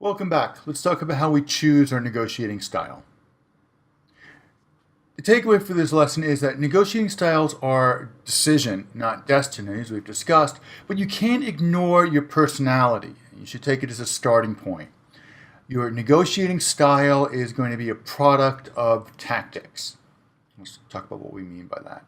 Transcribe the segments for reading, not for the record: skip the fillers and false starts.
Welcome back. Let's talk about how we choose our negotiating style. The takeaway for this lesson is that negotiating styles are decision, not destiny, as we've discussed, but you can't ignore your personality. You should take it as a starting point. Your negotiating style is going to be a product of tactics. Let's talk about what we mean by that.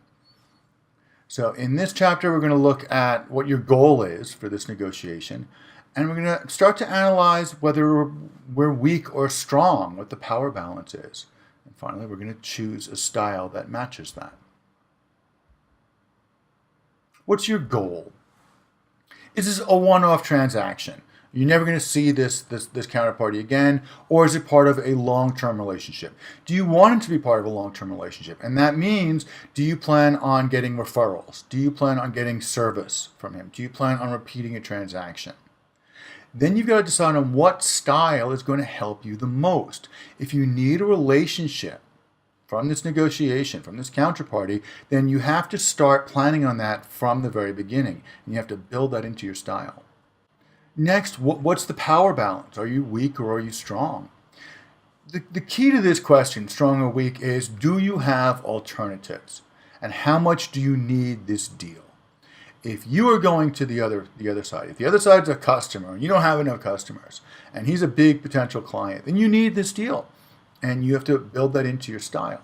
So in this chapter, we're going to look at what your goal is for this negotiation. And we're going to start to analyze whether we're weak or strong, what the power balance is. And finally, we're going to choose a style that matches that. What's your goal? Is this a one-off transaction? You're never going to see this counterparty again, or is it part of a long-term relationship? Do you want it to be part of a long-term relationship? And that means, do you plan on getting referrals? Do you plan on getting service from him? Do you plan on repeating a transaction? Then you've got to decide on what style is going to help you the most. If you need a relationship from this negotiation, from this counterparty, then you have to start planning on that from the very beginning. And you have to build that into your style. Next, what's the power balance? Are you weak or are you strong? The key to this question, strong or weak, is do you have alternatives? And how much do you need this deal? If you are going to the other side, if the other side's a customer and you don't have enough customers and he's a big potential client, then you need this deal and you have to build that into your style.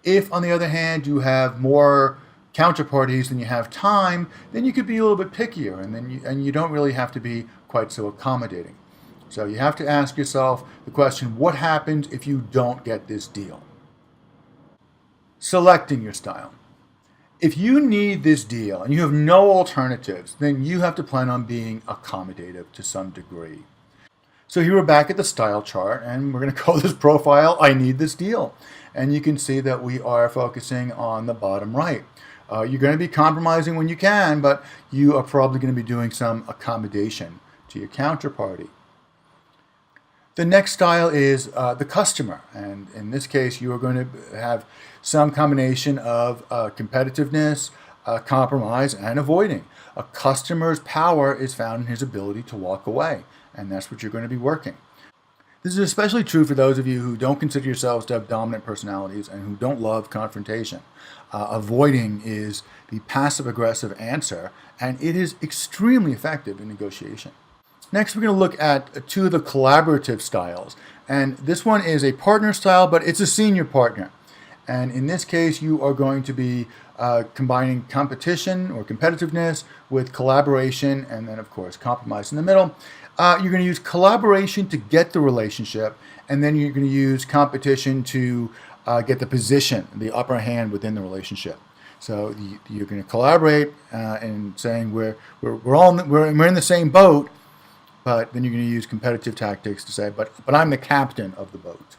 If, on the other hand, you have more counterparties than you have time, then you could be a little bit pickier and you don't really have to be quite so accommodating. So you have to ask yourself the question, what happens if you don't get this deal? Selecting your style. If you need this deal and you have no alternatives, then you have to plan on being accommodative to some degree. So here we're back at the style chart, and we're going to call this profile, I need this deal. And you can see that we are focusing on the bottom right. You're going to be compromising when you can, but you are probably going to be doing some accommodation to your counterparty. The next style is the customer, and in this case you are going to have some combination of competitiveness, compromise, and avoiding. A customer's power is found in his ability to walk away, and that's what you're going to be working. This is especially true for those of you who don't consider yourselves to have dominant personalities and who don't love confrontation. Avoiding is the passive-aggressive answer, and it is extremely effective in negotiation. Next, we're going to look at two of the collaborative styles. And this one is a partner style, but it's a senior partner. And in this case, you are going to be combining competition or competitiveness with collaboration, and then, of course, compromise in the middle. You're going to use collaboration to get the relationship, and then you're going to use competition to get the position, the upper hand within the relationship. So you're going to collaborate and saying we're in the same boat. But then you're going to use competitive tactics to say, but I'm the captain of the boat.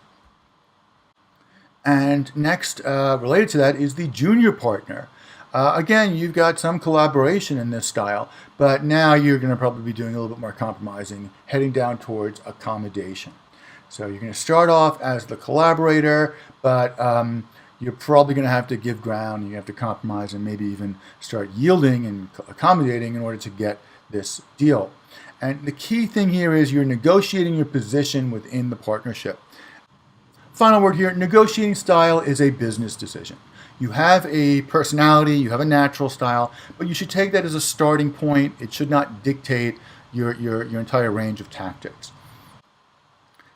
And next, related to that, is the junior partner. Again, you've got some collaboration in this style, but now you're going to probably be doing a little bit more compromising, heading down towards accommodation. So you're going to start off as the collaborator, but you're probably going to have to give ground, you have to compromise and maybe even start yielding and accommodating in order to get this deal. And the key thing here is you're negotiating your position within the partnership. Final word here, negotiating style is a business decision. You have a personality, you have a natural style, but you should take that as a starting point. It should not dictate your entire range of tactics.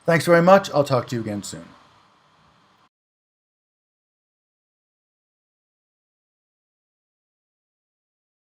Thanks very much. I'll talk to you again soon.